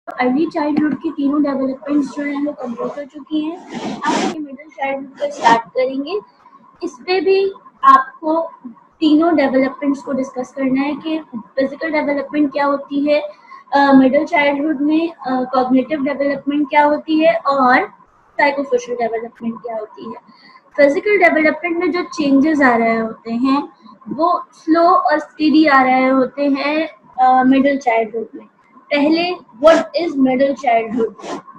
Early childhood की तीनों developments जो है वो कंप्लीट हो चुकी हैं। अब हम मिडिल चाइल्डहुड को स्टार्ट करेंगे। इस पे भी आपको तीनों डेवलपमेंट्स को डिस्कस करना है कि फिजिकल डेवलपमेंट क्या होती है, मिडिल चाइल्डहुड में कॉग्निटिव डेवलपमेंट क्या होती है और साइकोसोशल डेवलपमेंट क्या होती है। फिजिकल डेवलपमेंट में जो चेंजेस आ रहे होते हैं वो स्लो और स्टेडी आ रहे होते हैं मिडिल चाइल्डहुड में। पहले what is middle childhood?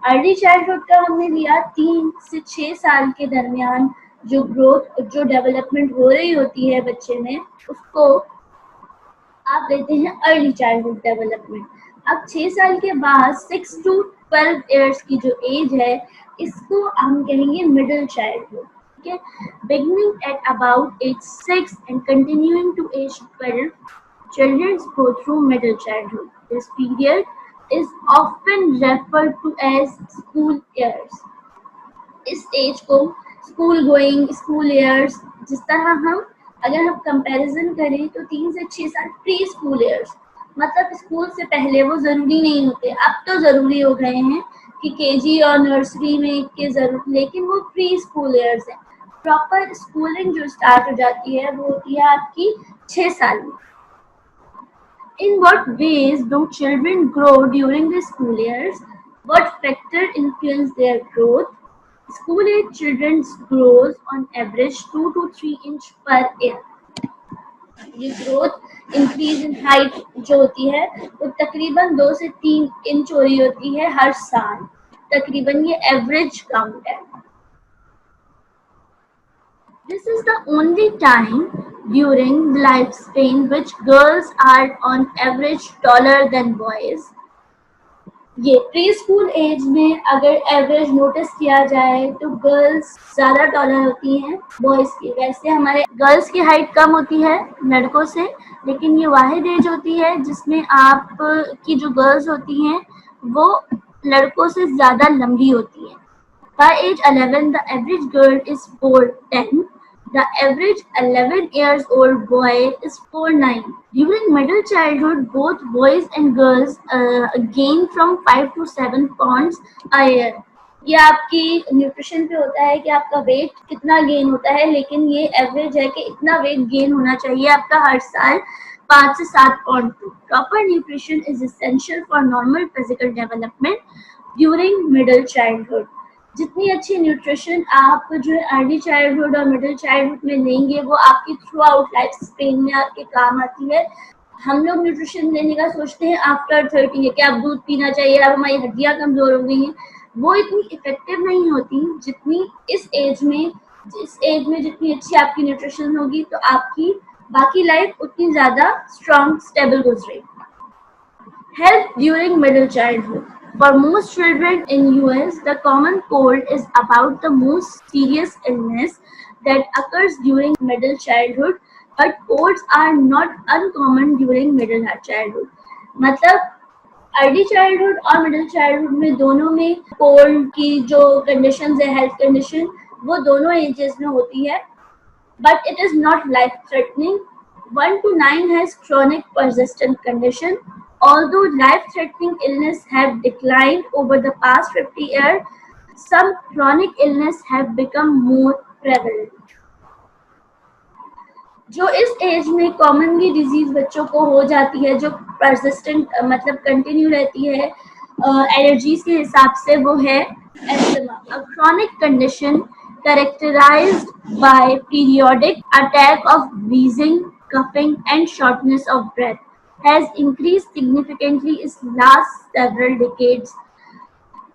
Early childhood का हमने लिया 3 से 6 साल के दरमियान जो ग्रोथ जो डेवलपमेंट हो रही होती है बच्चे में, उसको आप लेते हैं अर्ली चाइल्डहुड डेवलपमेंट। अब 6 साल के बाद 6 टू 12 इयर्स की जो एज है, इसको हम कहेंगे मिडिल चाइल्डहुड। ठीक है, beginning at about age 6 and continuing to age 12, children go through middle childhood. This period is often referred to as school years. इस एज को स्कूल गोइंग, स्कूल ईयर्स, जिस तरह हम अगर हम कंपैरिजन करें तो 3 से 6 साल प्री स्कूल ईयर्स, मतलब स्कूल से पहले वो जरूरी नहीं होते, अब तो जरूरी हो गए हैं कि केजी और नर्सरी में के जरूर, लेकिन वो प्री स्कूल ईयर्स है। प्रॉपर स्कूलिंग जो स्टार्ट हो जाती है वो होती है आपकी 6 साल में। In what ways do children grow during the school years? What factors influence their growth? School-age children grows on average 2 to 3 inch per year. ये ग्रोथ इंक्रीज इन हाइट जो होती है वो तकरीबन 2 से 3 इंच हो रही होती है हर साल, तकरीबन ये एवरेज काउंट है। This is the only time during lifespan which girls are on average taller than boys. ये प्री स्कूल एज में अगर एवरेज नोटिस किया जाए तो गर्ल्स ज्यादा टॉलर होती हैं बॉयज की। वैसे हमारे गर्ल्स की हाइट कम होती है लड़कों से, लेकिन ये वाहिद एज होती है जिसमें आप की जो गर्ल्स होती हैं वो लड़कों से ज्यादा लंबी होती है। By age 11, the average girl is 4'10". The average 11 years old boy is 4'9". During middle childhood, both boys and girls gain from 5 to 7 pounds a year. ये आपकी न्यूट्रिशन पे होता है कि आपका वेट कितना गेन होता है, लेकिन ये एवरेज है कि इतना वेट गेन होना चाहिए आपका हर साल 5 से 7 pound. Proper nutrition is essential for normal physical development during middle childhood. जितनी अच्छी न्यूट्रिशन आप जो है अर्ली चाइल्डहुड और मिडिल चाइल्डहुड में लेंगे वो आपकी थ्रू आउट लाइफ स्पेन में आपके काम आती है। हम लोग न्यूट्रिशन लेने का सोचते हैं आफ्टर 30 है कि आप दूध पीना चाहिए, अब हमारी हड्डियां कमजोर हो गई हैं, वो इतनी इफेक्टिव नहीं होती जितनी इस एज में। जिस एज में जितनी अच्छी आपकी न्यूट्रिशन होगी तो आपकी बाकी लाइफ उतनी ज्यादा स्ट्रॉन्ग स्टेबल गुजरेगी। Health during middle childhood. For most children in US, the common cold is about the most serious illness that occurs during middle childhood, but colds are not uncommon during middle childhood. मतलब early childhood और middle childhood में दोनों में cold की जो conditions है, health condition, वो दोनों एजेस में होती है, but it is not life threatening. 1 to 9 has chronic persistent condition. Although life-threatening illness have declined over the past 50 years, some chronic illness have become more prevalent. जो इस as में commonly disease बच्चों को हो जाती है, जो परसिस्टेंट मतलब कंटिन्यू रहती है एलर्जीज के हिसाब से, वो है asthma, a chronic condition characterized by periodic attack of wheezing, coughing and shortness of breath has increased significantly in last several decades.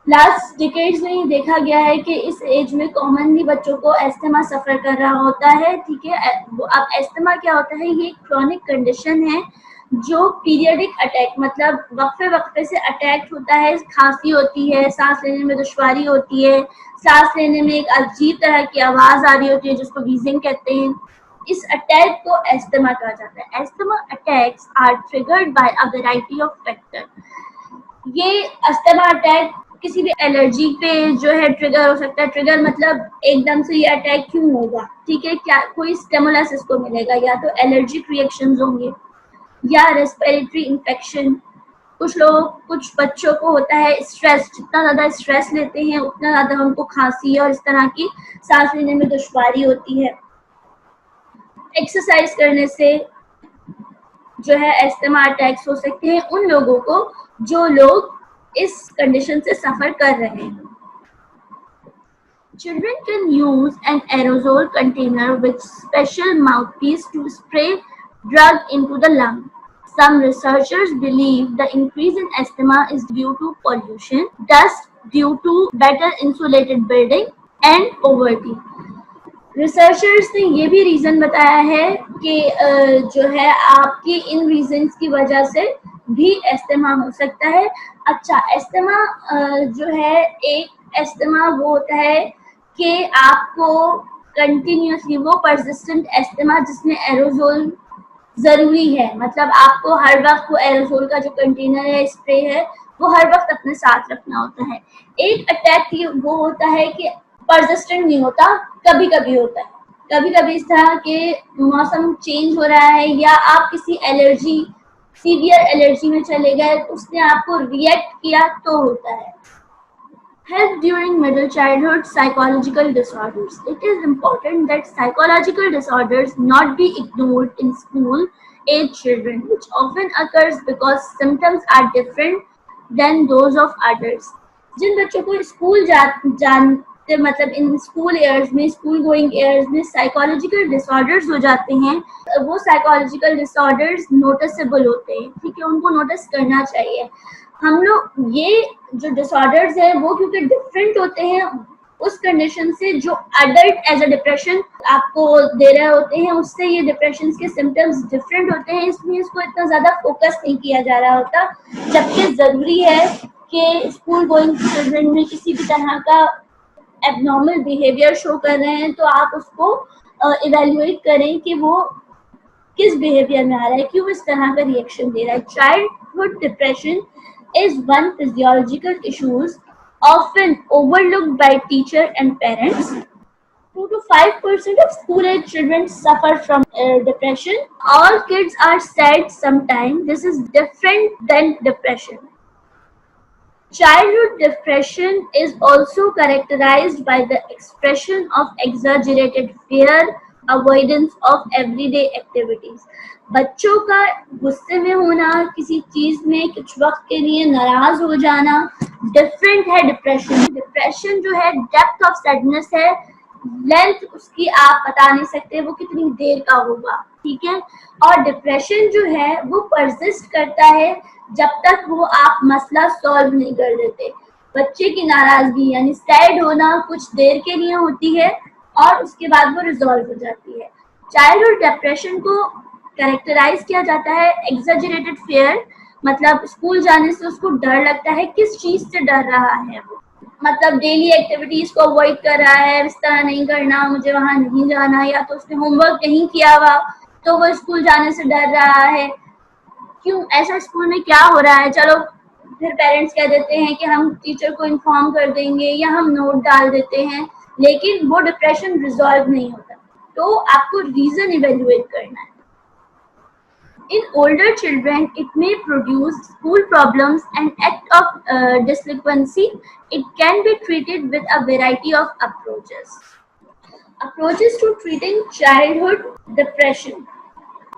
Last decades में ही देखा गया है कि इस एज में कॉमनली बच्चों को एस्थमा सफर कर रहा होता है। ठीक है, अब एस्थमा क्या होता है? ये क्रॉनिक कंडीशन है जो पीरियडिक अटैक, मतलब वक्फे वक्फे से अटैक होता है। खांसी होती है, सांस लेने में दुश्वारी होती है, सांस लेने में एक अजीब तरह की आवाज आ रही होती है जिसको वीजिंग कहते हैं। इस अटैक को एस्थमा कहा जाता है। Asthma attacks are triggered by a variety of factor. ये एस्थमा अटैक किसी भी एलर्जी पे जो है ट्रिगर हो सकता है। ट्रिगर मतलब एकदम से ये अटैक क्यों होगा, ठीक है, क्या कोई स्टिमुलस इसको मिलेगा, या तो एलर्जिक रिएक्शंस होंगे या रेस्पिरेटरी इंफेक्शन, कुछ बच्चों को होता है स्ट्रेस, जितना ज़्यादा स्ट्रेस लेते हैं उतना ज़्यादा उनको खांसी और इस तरह की सांस लेने में दुश्वारी होती है। एक्सरसाइज करने से जो है अस्थमा अटैक्स हो सकते हैं उन लोगों को जो लोग इस कंडीशन से सफर कर रहे हैं। Children can use an aerosol container with special mouthpiece to spray drug into the lung. Some researchers believe the increase in asthma is due to pollution, dust due to better insulated building, and poverty. Researchers ने ये भी reason बताया है कि जो है आपकी इन reasons की वजह से भी एस्थमा हो सकता है। अच्छा, एस्थमा जो है, एक एस्थमा वो होता है कि आपको कंटिन्यूसली वो परसिस्टेंट एस्थमा जिसमें एरोजोल ज़रूरी है, मतलब आपको हर वक्त वो एरोजोल का जो कंटेनर है, स्प्रे है, वो हर वक्त अपने साथ रखना होता है। एक अटैक वो होता है कि परसिस्टेंट नहीं होता, कभी कभी होता है। कभी कभी इस तरह के मौसम चेंज हो रहा है या आप किसी एलर्जी, सीवियर एलर्जी में चले गए, उसने आपको रिएक्ट किया तो होता है। Help during middle childhood psychological disorders. It is important that psychological disorders not be ignored in school age children, which often occurs because symptoms are different than those of adults. जिन बच्चों को school जानते मतलब in school years में, school going years में psychological disorders हो जाते हैं, वो साइकोलॉजिकल डिसऑर्डर्स नोटिसेबल होते हैं, ठीक है, उनको नोटिस करना चाहिए। हम लोग ये जो डिसऑर्डर्स है वो क्योंकि डिफरेंट होते हैं उस कंडीशन से जो अडल्ट एज अ डिप्रेशन आपको दे रहे होते हैं, उससे ये डिप्रेशन के सिम्टम्स डिफरेंट होते हैं, इसलिए इसको इतना ज्यादा फोकस नहीं किया जा रहा होता। जबकि जरूरी है कि स्कूल गोइंग चिल्ड्रन में किसी भी तरह का एबनॉर्मल बिहेवियर शो कर रहे हैं तो आप उसको इवेल्युएट करें कि वो किस बिहेवियर में आ रहा है, क्यों इस तरह का रिएक्शन दे रहा है। Childhood depression is one physiological issues often overlooked by teacher and parents. 2 to 5% of school-age children suffer from depression. All kids are sad sometimes. This is different than depression. Childhood depression is also characterized by the expression of exaggerated fear, avoidance of everyday activities. बच्चों का गुस्से में होना, किसी चीज में कुछ वक्त के लिए नाराज हो जाना डिफरेंट है डिप्रेशन। डिप्रेशन जो है डेप्थ ऑफ सैडनेस है, लेंथ उसकी आप बता नहीं सकते वो कितनी देर का होगा, ठीक है। और डिप्रेशन जो है वो परसिस्ट करता है जब तक वो आप मसला सॉल्व नहीं कर देते। बच्चे की नाराजगी यानी सैड होना कुछ देर के लिए होती है और उसके बाद वो रिजॉल्व हो जाती है। चाइल्डहुड डिप्रेशन को कैरेक्टराइज किया जाता है एग्जैजरेटेड फियर, मतलब स्कूल जाने से उसको डर लगता है। किस चीज से डर रहा है वो, मतलब डेली एक्टिविटीज को अवॉइड कर रहा है, इस तरह नहीं करना, मुझे वहां नहीं जाना, या तो उसने होमवर्क नहीं किया हुआ तो वो स्कूल जाने से डर रहा है। क्यों ऐसा, स्कूल में क्या हो रहा है, चलो फिर पेरेंट्स कह देते हैं कि हम टीचर को इन्फॉर्म कर देंगे या हम नोट डाल देते हैं, लेकिन वो डिप्रेशन रिजॉल्व नहीं होता। तो आपको रीजन इवेल्युएट करना है। In older children, it may produce school problems and act of delinquency. It can be treated with a variety of approaches. Approaches to treating childhood depression.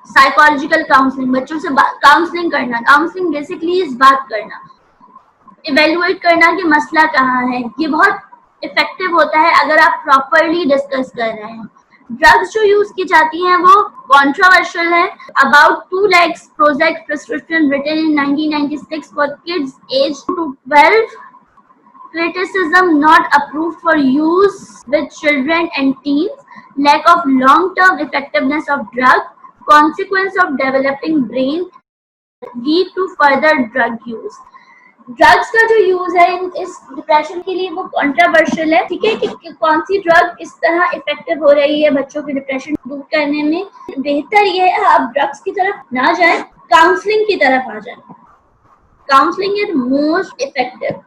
Psychological counseling, बच्चों से counselling करना। Counselling basically इस बात करना, evaluate करना कि मसला कहाँ है। ये बहुत इफेक्टिव होता है अगर आप प्रॉपरली डिस्कस कर रहे हैं। ड्रग्स जो यूज की जाती हैं वो कॉन्ट्रोवर्शियल है। About 2 lakhs Prozac prescription written in 1996 for kids aged to 12. Criticism not approved for use with children and teens. Lack of long-term effectiveness of drug. Consequence of developing brain lead to further drug use. Drugs का जो use है इस depression के लिए वो controversial है, ठीक है, कि कौन सी ड्रग इस तरह इफेक्टिव हो रही है बच्चों के डिप्रेशन दूर करने में। बेहतर ये है आप ड्रग्स की तरफ ना जाएं, काउंसलिंग की तरफ आ जाएं। Counselling is most effective.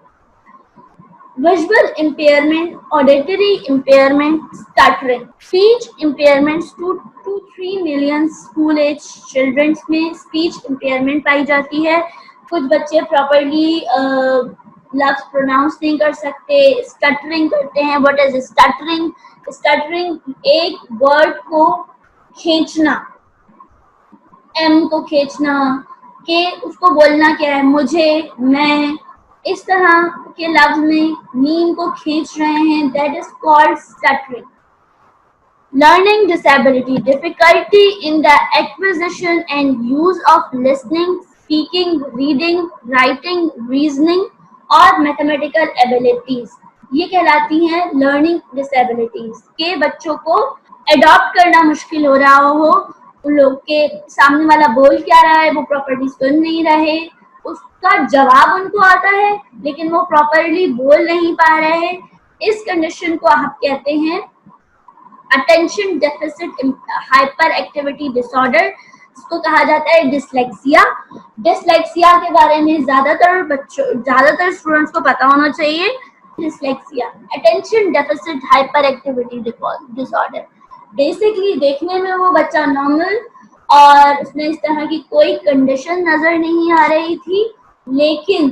Visual impairment, auditory impairment, stuttering, speech impairments, 2 to 3 million school age children में speech impairment पाई जाती है। कुछ बच्चे प्रॉपरली लफ्ज प्रोनाउंस नहीं कर सकते, स्टटरिंग करते हैं। What is stuttering? स्टटरिंग एक वर्ड को खींचना, एम को खींचना, के उसको बोलना क्या है, मुझे, मैं, इस तरह के लफ्ज में मीम को खींच रहे हैं, that is called stuttering. Learning disability, difficulty in the acquisition and use of listening, speaking, reading, writing, reasoning और mathematical abilities, ये कहलाती हैं learning disabilities। के बच्चों को adopt करना मुश्किल हो रहा हो, उन लोग के सामने वाला बोल क्या रहा है वो प्रॉपरली सुन नहीं रहे, उसका जवाब उनको आता है लेकिन वो प्रॉपरली बोल नहीं पा रहे हैं, इस कंडीशन को आप कहते हैं attention deficit hyper activity disorder, इसको कहा जाता है डिसलेक्सिया। डिसलेक्सिया के बारे में ज्यादातर स्टूडेंट्स को पता होना चाहिए। Dyslexia attention deficit hyper activity disorder, basically देखने में वो बच्चा नॉर्मल और उसमें इस तरह की कोई कंडीशन नजर नहीं आ रही थी, लेकिन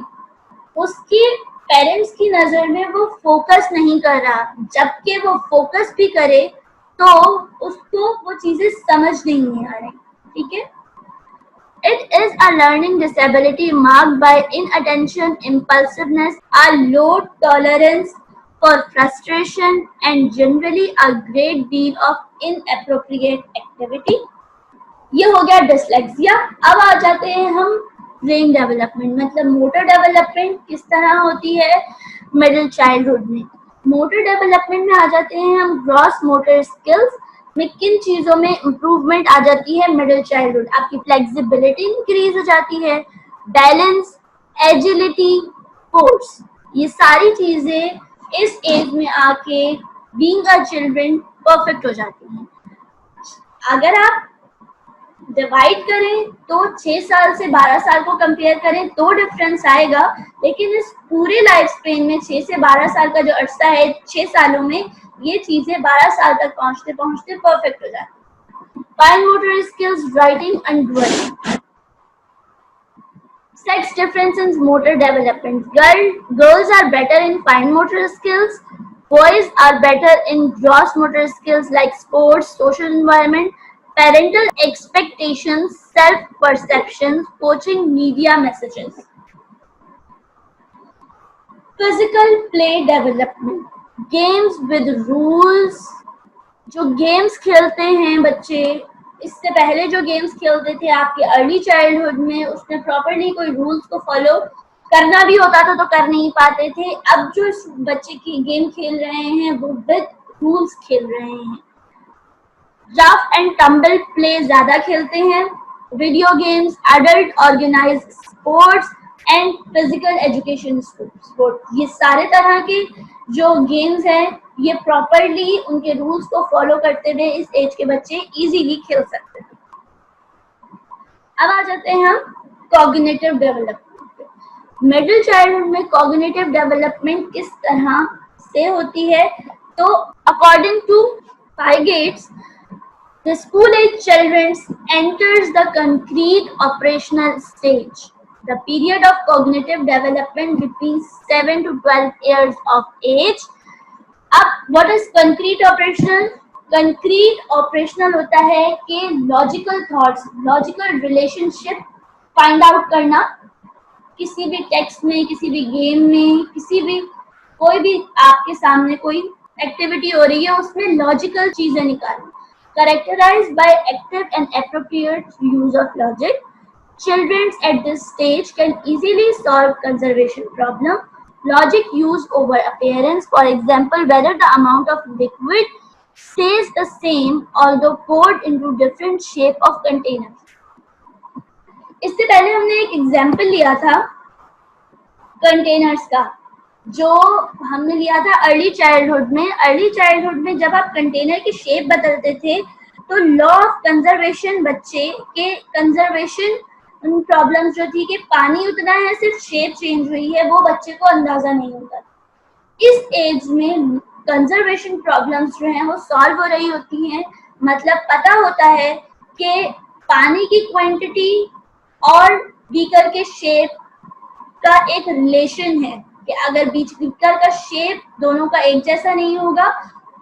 उसकी पेरेंट्स की नजर में वो फोकस नहीं कर रहा, जबकि वो फोकस भी करे तो उसको वो चीजें समझ नहीं आ रही। ठीक है, it is a learning disability marked by inattention, impulsiveness, a low tolerance for frustration and generally a great deal of inappropriate activity। ये हो गया डिसलेक्सिया। अब आ जाते हैं हम ब्रेन डेवलपमेंट, मतलब मोटर डेवलपमेंट किस तरह होती है मिडिल चाइल्डहुड में। मोटर डेवलपमेंट में आ जाते हैं हम ग्रॉस मोटर स्किल्स में किन चीजों में इंप्रूवमेंट आ जाती है मिडिल चाइल्डहुड। आपकी फ्लेक्सिबिलिटी इंक्रीज हो जाती है, बैलेंस, एजिलिटी, फोर्स, ये सारी चीजें इस एज में आके बीइंग अ चिल्ड्रन परफेक्ट हो जाती हैं। अगर आप डिवाइड करें तो 6 साल से 12 साल को कंपेयर करें तो डिफरेंस आएगा, लेकिन इस पूरे लाइफ स्पेन में 6 से 12 साल का जो अरसा है, 6 सालों में ये चीजें 12 साल तक पहुंचते पहुंचते परफेक्ट हो जाती। Fine motor skills, writing and drawing. Sex difference in motor development. Girls are better in fine motor skills. Boys are better in gross motor skills like sports, social environment, parental expectations, self-perceptions, coaching, media messages. Physical play development. Games with rules. जो games खेलते हैं बच्चे, इससे पहले जो games खेलते थे आपके अर्ली चाइल्डहुड में, उसमें प्रॉपरली कोई रूल्स को फॉलो करना भी होता था तो कर नहीं पाते थे। अब जो बच्चे की गेम खेल रहे हैं वो विद रूल्स खेल रहे हैं। रफ एंड टम्बल प्ले ज्यादा खेलते हैं। Video games, adult organise sports and physical education sport, ये सारे तरह के जो गेम्स हैं ये प्रॉपरली उनके रूल्स को फॉलो करते हुए इस एज के बच्चे इजीली खेल सकते हैं। अब आ जाते हैं हम कॉग्निटिव डेवलपमेंट। मिडिल चाइल्डहुड में कॉग्निटिव डेवलपमेंट किस तरह से होती है, तो according to Piaget's, the school age children enters the concrete operational stage, the period of cognitive development between 7 to 12 years of age। अब what is concrete operational? concrete operational होता है कि logical thoughts, logical relationship find out करना, किसी भी text में, किसी भी गेम में, किसी भी कोई भी आपके सामने कोई एक्टिविटी हो रही है उसमें लॉजिकल चीजें निकालना। Characterized by active and appropriate use of logic, children at this stage can easily solve conservation problem. Logic used over appearance, for example, whether the amount of liquid stays the same although poured into different shape of containers। इससे पहले हमने एक example लिया था containers का, जो हमने लिया था अर्ली चाइल्डहुड में। अर्ली चाइल्डहुड में जब आप कंटेनर की शेप बदलते थे तो लॉ ऑफ कंजर्वेशन, बच्चे के कंजर्वेशन प्रॉब्लम्स जो थी कि पानी उतना है सिर्फ शेप चेंज हुई है, वो बच्चे को अंदाजा नहीं होता। इस एज में कंजर्वेशन प्रॉब्लम्स जो हैं वो सॉल्व हो रही होती हैं, मतलब पता होता है कि पानी की क्वांटिटी और बीकर के शेप का एक रिलेशन है कि अगर बीकर का शेप दोनों का एक जैसा नहीं होगा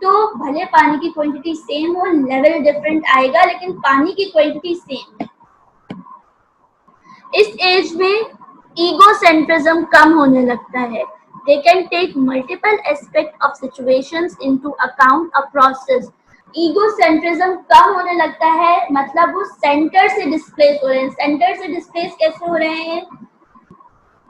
तो भले पानी की क्वांटिटी सेम हो, लेवल डिफरेंट आएगा, लेकिन पानी की क्वांटिटी सेम है। इस एज में ईगोसेंट्रिज्म कम होने लगता है। They can take multiple aspects of situations into account a process. Egocentrism कम होने लगता है, मतलब वो सेंटर से डिस्प्लेस हो रहे हैं। सेंटर से डिस्प्लेस कैसे हो रहे हैं?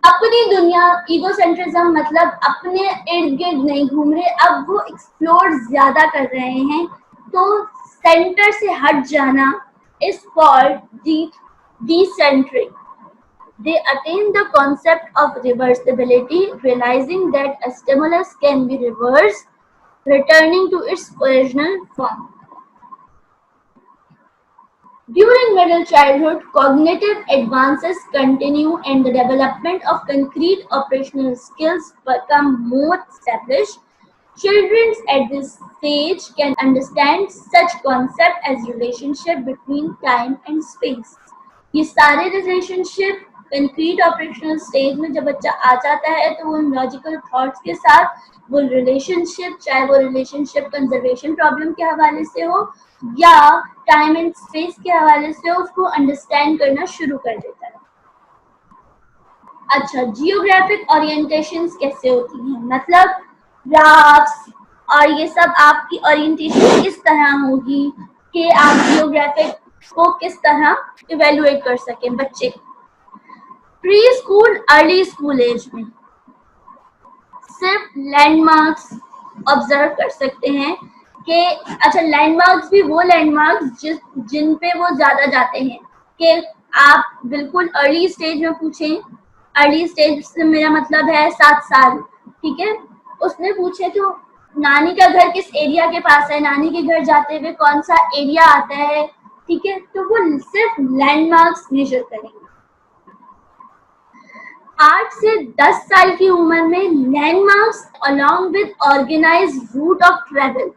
अपनी दुनिया, ईगोसेंट्रिज्म मतलब अपने इर्द गिर्द नहीं घूम रहे, अब वो एक्सप्लोर ज्यादा कर रहे हैं, तो सेंटर से हट जाना is called dysenteric. They attain the concept of reversibility, realizing that a stimulus can be reversed, returning to its original form. During middle childhood, cognitive advances continue and the development of concrete operational skills become more established. Children at this stage can understand such concepts as relationship between time and space. ये सारे relationship concrete operational stage में जब बच्चा आ जाता है तो वो logical thoughts के साथ वो रिलेशनशिप, चाहे वो रिलेशनशिप कंजर्वेशन प्रॉब्लम के हवाले से हो या टाइम एंड स्पेस के हवाले से हो, उसको अंडरस्टैंड करना शुरू कर देता है। अच्छा, जियोग्राफिक ओरिएंटेशंस कैसे होती हैं? मतलब ग्राफ्स और ये सब आपकी ओरिएंटेशन किस तरह होगी कि आप जियोग्राफिक को किस तरह इवेलुएट कर सकें बच्चे। Pre school, early school age में सिर्फ लैंडमार्क्स ऑब्जर्व कर सकते हैं कि अच्छा, लैंडमार्क्स भी वो लैंडमार्क्स जिन पे वो ज्यादा जाते हैं। कि आप बिल्कुल अर्ली स्टेज में पूछें, अर्ली स्टेज से मेरा मतलब है 7 साल, ठीक है, उसमें पूछे तो नानी का घर किस एरिया के पास है, नानी के घर जाते हुए कौन सा एरिया आता है, ठीक है, तो वो सिर्फ लैंडमार्क्स मेजर करेंगे। 8 से 10 साल की उम्र में landmarks along with organised route of travel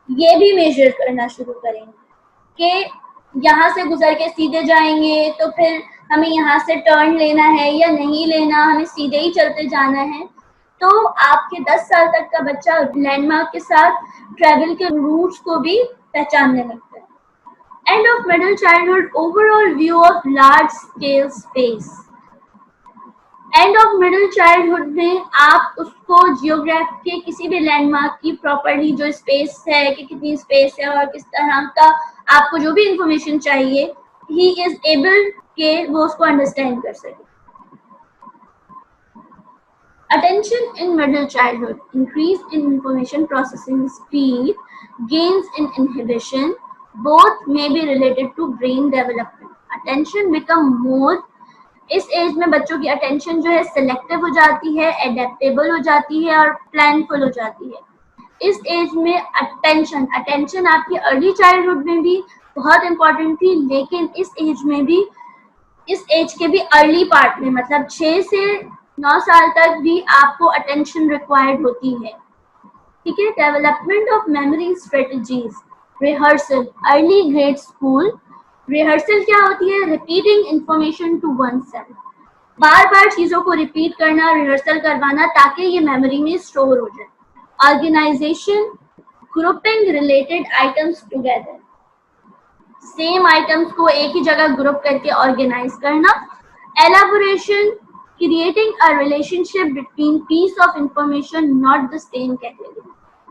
ये भी मेजर करना शुरू करेंगे कि यहाँ से गुजर के सीधे जाएंगे तो फिर हमें यहाँ से टर्न लेना है या नहीं लेना, हमें सीधे ही चलते जाना है। तो आपके 10 साल तक का बच्चा लैंडमार्क के साथ ट्रेवल के रूट्स को भी पहचानने लगता है। End of middle childhood, overall view of large scale space. End of middle childhood में आप उसको जियोग्राफी के किसी भी लैंडमार्क की प्रॉपर्ली जो स्पेस है कि कितनी स्पेस है और किस तरह का आपको जो भी इंफॉर्मेशन चाहिए, ही इज एबल के वो उसको अंडरस्टैंड कर सके। Attention in middle childhood, increase in information processing speed, gains in inhibition, both may be related to brain development. Attention become more, इस एज में बच्चों की अटेंशन जो है सिलेक्टिव हो जाती है, एडेप्टेबल हो जाती है और प्लानफुल हो जाती है। इस एज में अटेंशन आपकी अर्ली चाइल्डहुड में भी बहुत इंपॉर्टेंट थी, लेकिन इस एज में भी, इस एज के भी अर्ली पार्ट में मतलब 6 से 9 साल तक भी आपको अटेंशन रिक्वायर्ड होती है, ठीक है। Development of memory strategies, rehearsal, early grade school. Rehearsal क्या होती है? Repeating information to oneself, बार बार चीजों को रिपीट करना, रिहर्सल करवाना ताकि ये मेमोरी में स्टोर हो जाए। Organization, grouping related items together, same items को एक ही जगह ग्रुप करके ऑर्गेनाइज करना। Elaboration, creating a relationship between piece of information not the same category.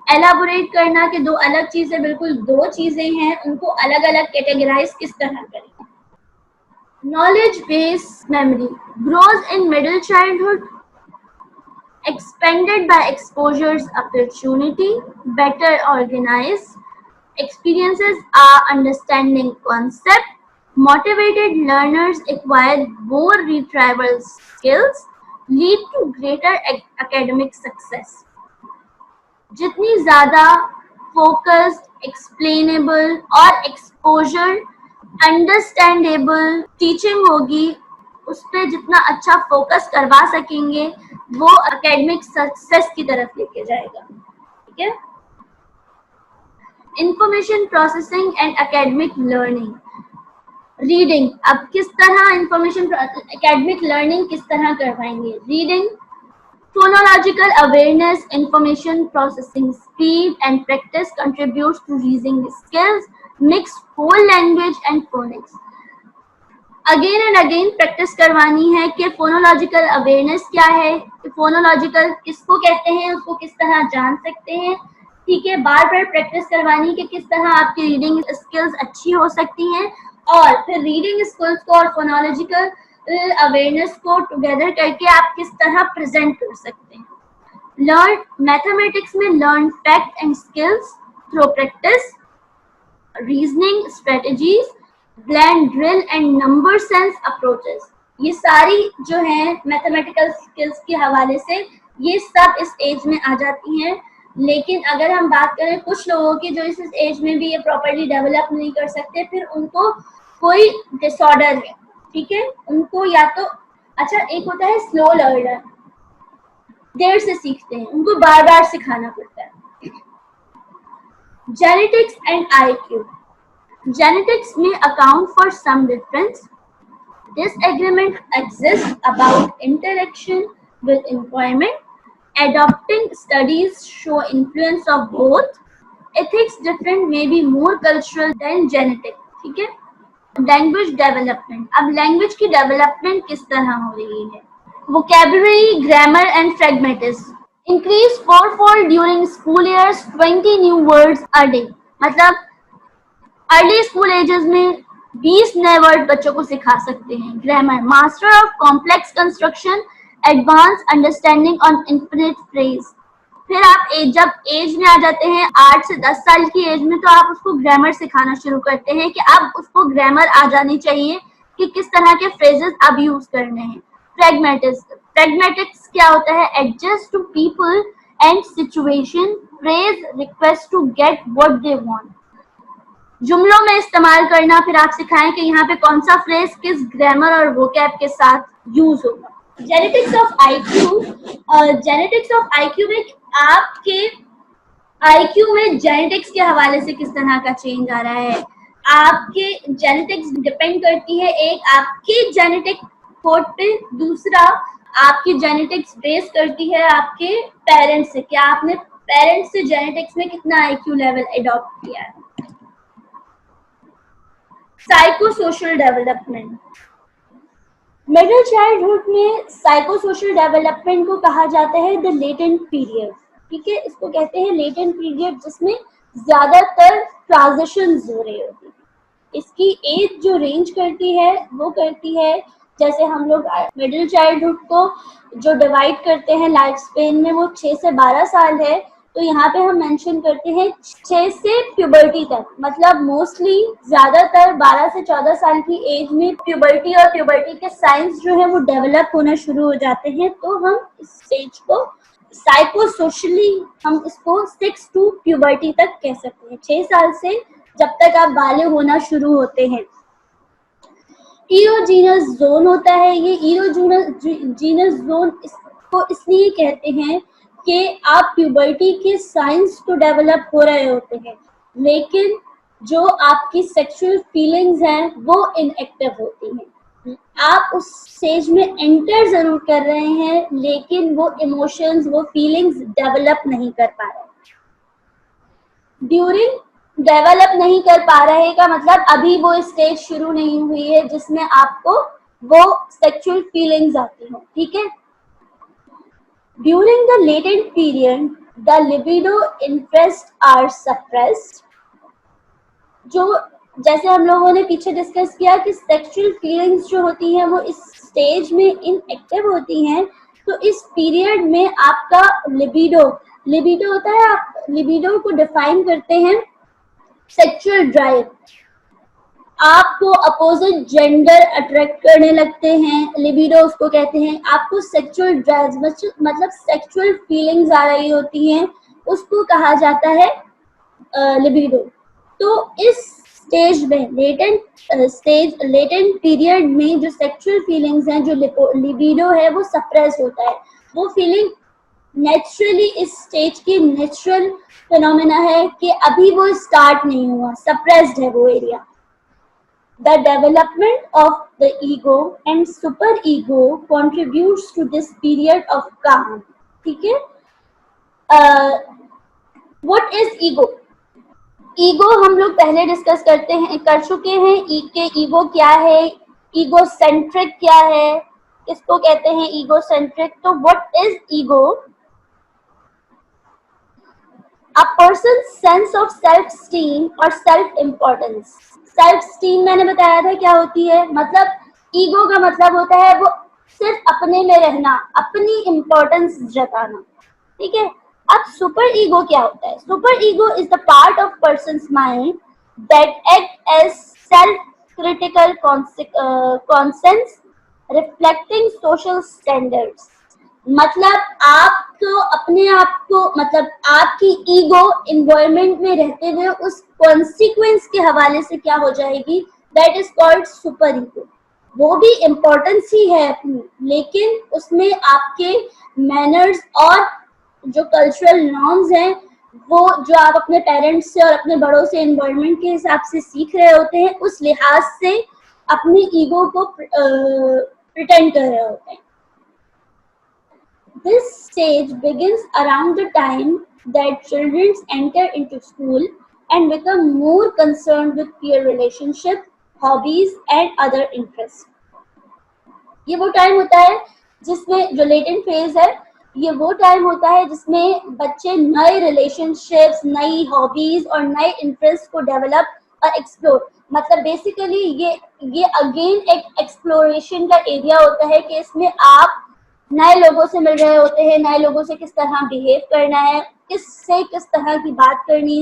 Elaborate करना कि दो अलग चीजें, बिल्कुल दो चीजें हैं, उनको अलग अलग कैटेगराइज किस तरह करें। Knowledge based memory grows in middle childhood, expanded by exposure's opportunity, better organized, experiences are understanding concept, motivated learners acquire more retrieval skills, lead to greater academic success. जितनी ज्यादा फोकस्ड, एक्सप्लेनेबल और exposure understandable teaching होगी, उस पर जितना अच्छा focus करवा सकेंगे वो एकेडमिक सक्सेस की तरफ लेके जाएगा, ठीक है। Information processing and academic learning, reading, अब किस तरह इंफॉर्मेशन एकेडमिक लर्निंग किस तरह करवाएंगे? Reading, phonological awareness, information processing speed and practice contributes to reasoning skills, mix whole language and phonics. Again and again practice करवानी है कि फोनोलॉजिकल अवेयरनेस क्या है, फोनोलॉजिकल किसको कहते हैं, उसको किस तरह जान सकते हैं, ठीक है। बार बार प्रैक्टिस करवानी कि किस तरह आपकी रीडिंग स्किल्स अच्छी हो सकती हैं, और फिर रीडिंग स्किल्स को और फोनोलॉजिकल अवेयरनेस को टुगेदर करके आप किस तरह प्रेजेंट कर सकते हैं। लर्न मैथमेटिक्स में learn fact and skills through practice, reasoning strategies, blend drill and number sense approaches. ये सारी जो है मैथमेटिकल स्किल्स के हवाले से ये सब इस एज में आ जाती हैं। लेकिन अगर हम बात करें कुछ लोगों की जो इस एज में भी ये प्रॉपर्ली डेवलप नहीं कर सकते, फिर उनको कोई डिसऑर्डर है, ठीक है। उनको या तो अच्छा, एक होता है स्लो लर्नर, देर से सीखते हैं, उनको बार बार सिखाना पड़ता है। Genetics and IQ, genetics may account for some difference. Disagreement exists about interaction with environment. Adopting studies show influence of both. Ethics different may be more cultural than genetic, ठीक है। Language development, अब language की development किस तरह हो रही है? Vocabulary, grammar and pragmatism increase fourfold during school years, 20 new words a day. मतलब अर्ली स्कूल एजेस में 20 नए वर्ड बच्चों को सिखा सकते हैं। Grammar, master of complex construction, advance understanding on infinite phrase. फिर आप जब एज में आ जाते हैं 8 से 10 साल की एज में, तो आप उसको ग्रामर सिखाना शुरू करते हैं कि अब उसको ग्रामर आ जानी चाहिए कि किस तरह के फ्रेजेस अब यूज करने हैं। फ्रेगमेटिक्स क्या होता है? Adjust to people and situation, phrase request to get what they want. जुमलों में इस्तेमाल करना, फिर आप सिखाएं कि यहाँ पे कौन सा फ्रेज किस ग्रामर और वोकैब के साथ यूज होगा। Genetics of IQ, genetics of IQ में आपके IQ में जेनेटिक्स के हवाले से किस तरह का चेंज आ रहा है। आपके जेनेटिक्स डिपेंड करती है, एक आपकी जेनेटिक कोड पे, दूसरा आपकी जेनेटिक्स बेस करती है आपके पेरेंट्स से, क्या आपने पेरेंट्स से जेनेटिक्स में कितना IQ लेवल अडॉप्ट किया है। साइकोसोशल डेवलपमेंट, मिडिल चाइल्डहुड में साइकोसोशल डेवलपमेंट को कहा जाता है द लेटेंट पीरियड, ठीक है। इसको कहते हैं लेटेंट पीरियड, जिसमें ज्यादातर ट्रांजिशंस हो रहे होते हैं। इसकी एज जो रेंज करती है वो करती है, जैसे हम लोग मिडिल चाइल्डहुड को जो डिवाइड करते हैं लाइफ स्पेन में, वो 6 से 12 साल है। तो यहाँ पे हम मेंशन करते हैं 6 से प्यूबर्टी तक, मतलब मोस्टली ज्यादातर 12 से 14 साल की एज में प्यूबर्टी और प्यूबर्टी के साइंस जो है वो डेवलप होना शुरू हो जाते हैं। तो हम इस स्टेज को साइकोसोशली हम इसको 6 टू प्यूबर्टी तक कह सकते हैं, 6 साल से जब तक आप बालिग होना शुरू होते हैं। इरोजीनस जोन होता है, ये इरोजीनस जोन इसको इसलिए कहते हैं कि आप प्यूबर्टी के साइंस तो डेवलप हो रहे होते हैं, लेकिन जो आपकी सेक्सुअल फीलिंग्स हैं वो इनएक्टिव होती हैं। आप उस स्टेज में एंटर जरूर कर रहे हैं, लेकिन वो इमोशंस, वो फीलिंग्स डेवलप नहीं कर पा रहे। ड्यूरिंग डेवलप नहीं कर पा रहे का मतलब अभी वो स्टेज शुरू नहीं हुई है जिसमें आपको वो सेक्सुअल फीलिंग्स आती हो, ठीक है। During the latent period, the libido interests are suppressed. जो जैसे हम लोगों ने पीछे डिस्कस किया कि सेक्सुअल फीलिंग्स जो होती हैं वो इस स्टेज में इनएक्टिव होती हैं, तो इस पीरियड में आपका लिबिडो होता है, आप लिबिडो को डिफाइन करते हैं सेक्सुअल ड्राइव। आपको अपोजिट जेंडर अट्रैक्ट करने लगते हैं, लिबिडो उसको कहते हैं। आपको सेक्सुअल ड्राइव मतलब सेक्सुअल फीलिंग्स आ रही होती हैं, उसको कहा जाता है लिबिडो। तो इस स्टेज में लेटेंट पीरियड में जो सेक्सुअल फीलिंग्स हैं, जो लिबिडो है, वो सप्रेस होता है। वो फीलिंग नेचुरली इस स्टेज की नेचुरल फिनोमेना है कि अभी वो स्टार्ट नहीं हुआ, सप्रेस्ड है वो area. The development of the ego and superego contributes to this period of calm. ठीक है? What is ego? ईगो हम लोग पहले डिस्कस कर चुके हैं कि ईगो क्या है, ईगो सेंट्रिक क्या है, किसको कहते हैं ईगो सेंट्रिक. तो what is ego? A person sense of self esteem और सेल्फ इम्पोर्टेंस. सेल्फ स्टीम मैंने बताया था क्या होती है, मतलब ईगो का मतलब होता है वो सिर्फ अपने में रहना, अपनी इम्पोर्टेंस जताना. ठीक है? अब सुपर ईगो क्या होता है? Super ego is the part of person mind that act as self critical conscience reflecting social standards. मतलब आपको अपने आप को, मतलब आपकी ईगो इन्वायरमेंट में रहते हुए उस कॉन्सिक्वेंस के हवाले से क्या हो जाएगी, that is called super ego. वो भी इम्पोर्टेंस ही है अपनी, लेकिन उसमें आपके मैनर्स और जो कल्चरल नॉर्म्स हैं वो जो आप अपने पेरेंट्स से और अपने बड़ों से एनवायरनमेंट के हिसाब से सीख रहे होते हैं, उस लिहाज से अपनी ईगो को प्रिटेंड कर रहे होते हैं. This stage begins around the time that children enter into school and become more concerned with peer relationship, hobbies and other interests. ये वो टाइम होता है जिसमें, जो लेटेंट फेज है, ये वो टाइम होता है जिसमें बच्चे नए रिलेशनशिप्स, नई हॉबीज और नए इंटरेस्ट को डेवलप और एक्सप्लोर, मतलब बेसिकली ये अगेन एक एक्सप्लोरेशन का एरिया होता है कि इसमें आप नए लोगों से मिल रहे होते हैं, नए लोगों से किस तरह बिहेव करना है, किससे किस तरह की बात करनी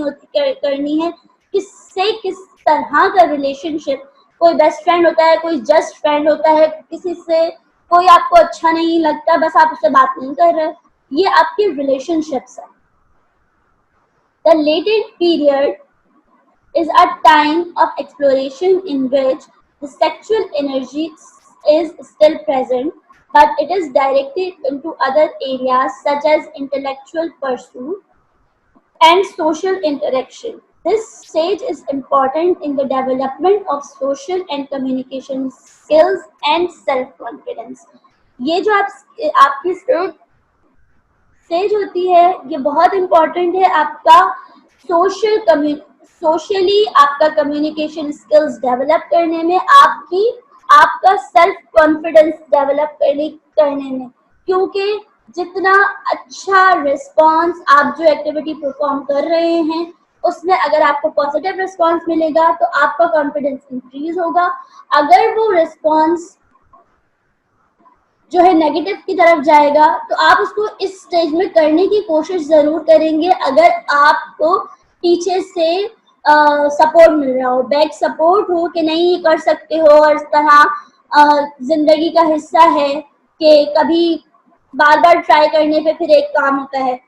है, किससे किस तरह का रिलेशनशिप. कोई बेस्ट फ्रेंड होता है, कोई जस्ट फ्रेंड होता है, किसी से कोई आपको अच्छा नहीं लगता, बस आप उससे बात नहीं कर रहे, ये आपके रिलेशनशिप्स है. The latent period is a time of exploration in which the sexual energy is still present, but it is directed into other areas such as intellectual pursuit and social interaction. This stage is important in the development of social and communication skills and self-confidence. ये जो आपकी stage होती है, ये बहुत important है आपका socially आपका कम्युनिकेशन स्किल्स डेवलप करने में, आपका सेल्फ कॉन्फिडेंस डेवलप करने में, क्योंकि जितना अच्छा रिस्पांस आप जो एक्टिविटी परफॉर्म कर रहे हैं उसमें अगर आपको पॉजिटिव रिस्पांस मिलेगा तो आपका कॉन्फिडेंस इंक्रीज होगा. अगर वो रिस्पांस जो है नेगेटिव की तरफ जाएगा तो आप उसको इस स्टेज में करने की कोशिश जरूर करेंगे अगर आपको पीछे से सपोर्ट मिल रहा हो, बैक सपोर्ट हो कि नहीं कर सकते हो, और इस तरह जिंदगी का हिस्सा है कि कभी बार बार ट्राई करने पे फिर एक काम होता है.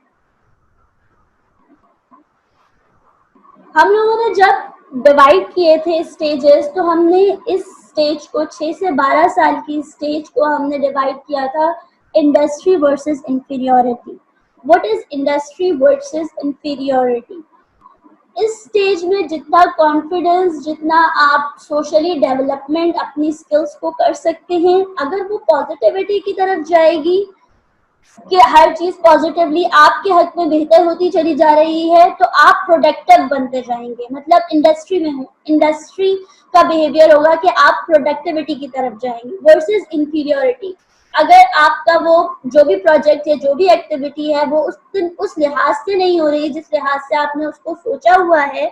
हम लोगों ने जब डिवाइड किए थे स्टेजेस, तो हमने इस स्टेज को 6 से 12 साल की स्टेज को हमने डिवाइड किया था industry versus inferiority. What is industry versus inferiority? इस स्टेज में जितना कॉन्फिडेंस, जितना आप सोशली डेवलपमेंट अपनी स्किल्स को कर सकते हैं, अगर वो पॉजिटिविटी की तरफ जाएगी कि हर चीज पॉजिटिवली आपके हक में बेहतर होती चली जा रही है, तो आप प्रोडक्टिव बनते जाएंगे. मतलब इंडस्ट्री का बिहेवियर होगा कि आप प्रोडक्टिविटी की तरफ जाएंगे. वर्सेस इंफीरियोरिटी, अगर आपका वो जो भी प्रोजेक्ट है, जो भी एक्टिविटी है, वो उस लिहाज से नहीं हो रही जिस लिहाज से आपने उसको सोचा हुआ है,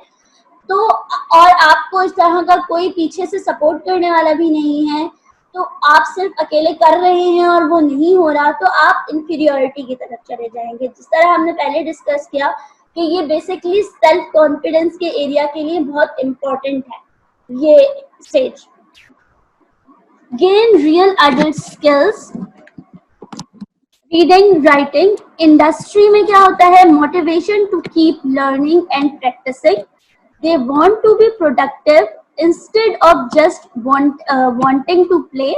तो और आपको इस तरह का कोई पीछे से सपोर्ट करने वाला भी नहीं है, तो आप सिर्फ अकेले कर रहे हैं और वो नहीं हो रहा, तो आप इंफीरियोरिटी की तरफ चले जाएंगे. जिस तरह हमने पहले डिस्कस किया कि ये बेसिकली सेल्फ कॉन्फिडेंस के एरिया के लिए बहुत इम्पोर्टेंट है ये stage. Gain real adult skills, reading, writing. Industry में क्या होता है? Motivation to keep learning and practicing. They want to be productive instead of just wanting to play.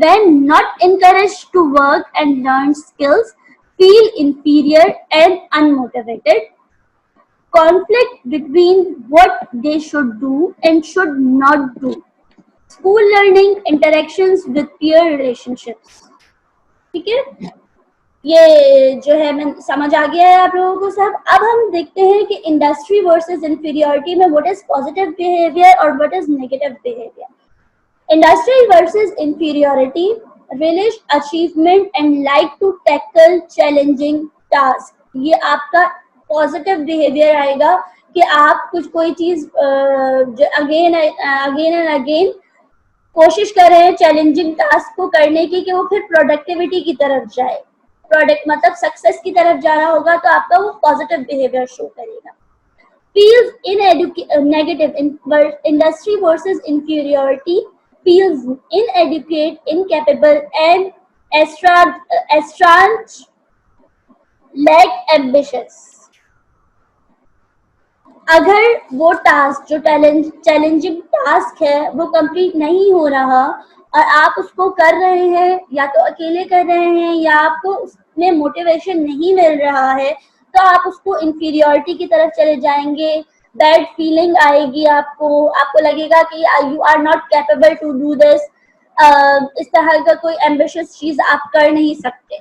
When not encouraged to work and learn skills, feel inferior and unmotivated. Conflict between what they should do and should not do. School learning, interactions with peer relationships. ठीक है, ये जो है मैं समझ आ गया है आप लोगों को सब। अब हम देखते हैं कि इंडस्ट्री वर्सेस इंफीरियरिटी में व्हाट इज पॉजिटिव बिहेवियर और what is negative behaviour. Industry versus inferiority, relish achievement and like to tackle challenging task. ये आपका पॉजिटिव बिहेवियर आएगा कि आप कुछ कोई चीज अगेन एंड अगेन कोशिश कर रहे हैं चैलेंजिंग टास्क को करने की, कि वो फिर प्रोडक्टिविटी की तरफ जाए, प्रोडक्ट मतलब सक्सेस की तरफ जा रहा होगा, तो आपका वो पॉजिटिव बिहेवियर शो करेगा। feels negative industry versus inferiority, feels inadequate, incapable and estranged, lack ambitious। अगर वो टास्क जो चैलेंजिंग टास्क है वो कंप्लीट नहीं हो रहा और आप उसको कर रहे हैं, या तो अकेले कर रहे हैं या आपको उसमें मोटिवेशन नहीं मिल रहा है, तो आप उसको इंफीरियरिटी की तरफ चले जाएंगे, बैड फीलिंग आएगी आपको, आपको लगेगा कि you are not capable to do this, इस तरह का कोई एम्बिशियस चीज आप कर नहीं सकते।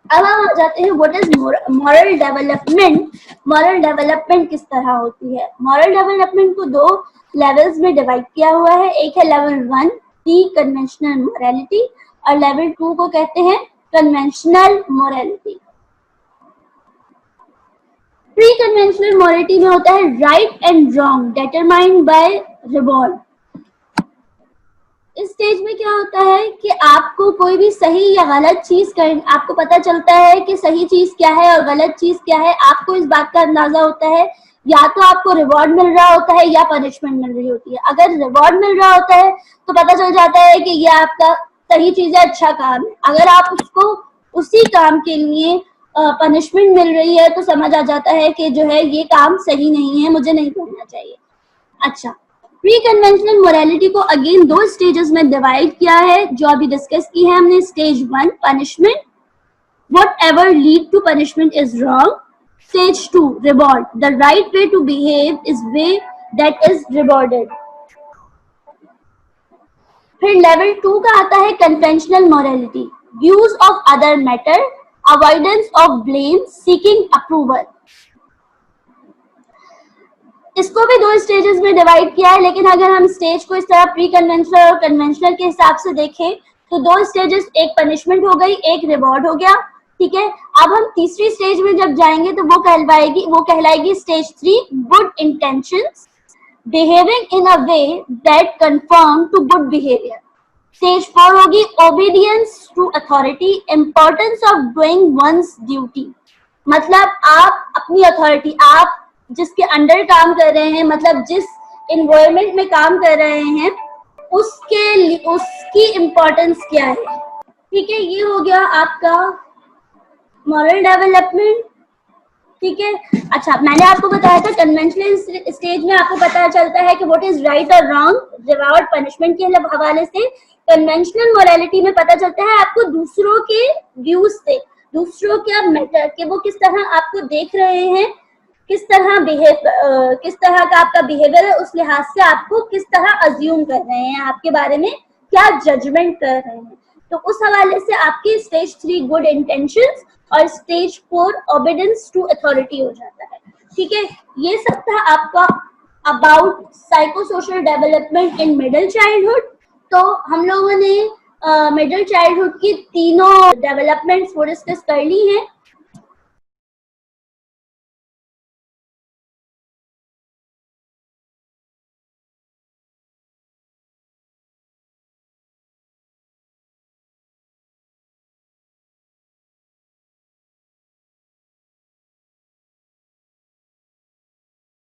अब हम आ जाते हैं what is moral development. Moral development किस तरह होती है? मॉरल डेवलपमेंट को दो लेवल्स में डिवाइड किया हुआ है। एक है लेवल 1 प्री कन्वेंशनल मोरालिटी और लेवल 2 को कहते हैं conventional morality. Pre conventional morality में होता है right and wrong determined by reward. इस स्टेज में क्या होता है कि आपको कोई भी सही या गलत चीज कर, आपको पता चलता है कि सही चीज क्या है और गलत चीज क्या है, आपको इस बात का अंदाजा होता है, या तो आपको रिवॉर्ड मिल रहा होता है या पनिशमेंट मिल रही होती है। अगर रिवॉर्ड मिल रहा होता है तो पता चल जाता है कि ये आपका सही चीज है, अच्छा काम है। अगर आप उसको उसी काम के लिए पनिशमेंट मिल रही है तो समझ आ जाता है कि जो है ये काम सही नहीं है, मुझे नहीं करना चाहिए। अच्छा, प्री कन्वेंशनल मोरालिटी को अगेन दो स्टेजेस में डिवाइड किया है जो अभी डिस्कस की है हमने। Stage 1 punishment, whatever lead to punishment is wrong. Stage 2 reward, the right way to behave is way that is rewarded. फिर लेवल 2 का आता है conventional morality, views of other matter, avoidance of blame, seeking approval. इसको भी दो stages में divide किया है, लेकिन अगर हम स्टेज को इस तरह प्री कन्वेंशनल और कन्वेंशनल के हिसाब से देखें तो दो स्टेजेस, एक पनिशमेंट हो गई, एक रिवॉर्ड हो गया। ठीक है, अब हम तीसरी स्टेज में जब जाएंगे तो वो कहलाएगी stage 3 good intentions, behaving in a way that confirm to good behaviour. Stage 4 होगी obedience to authority, importance of doing one's duty. मतलब आप अपनी अथॉरिटी, आप जिसके अंडर काम कर रहे हैं, मतलब जिस एनवायरनमेंट में काम कर रहे हैं, उसकी इम्पोर्टेंस क्या है। ठीक है, ये हो गया आपका मॉरल डेवलपमेंट। ठीक है, अच्छा मैंने आपको बताया था कन्वेंशनल स्टेज में आपको पता चलता है कि व्हाट इज राइट और रॉन्ग, रिवॉर्ड पनिशमेंट के हवाले से। कन्वेंशनल मोरालिटी में पता चलता है आपको दूसरों के व्यूज से, दूसरों के मैटर के वो किस तरह आपको देख रहे हैं, किस तरह का आपका बिहेवियर है, उस लिहाज से आपको किस तरह अज्यूम कर रहे हैं, आपके बारे में क्या जजमेंट कर रहे हैं। तो उस हवाले से आपकी स्टेज 3 गुड इंटेंशंस और स्टेज 4 ओबीडियंस टू अथॉरिटी हो जाता है। ठीक है, ये सब था आपका about psycho social development in middle childhood. तो हम लोगों ने मिडिल चाइल्डहुड की तीनों डेवलपमेंट्स वो डिस्कस कर ली हैं।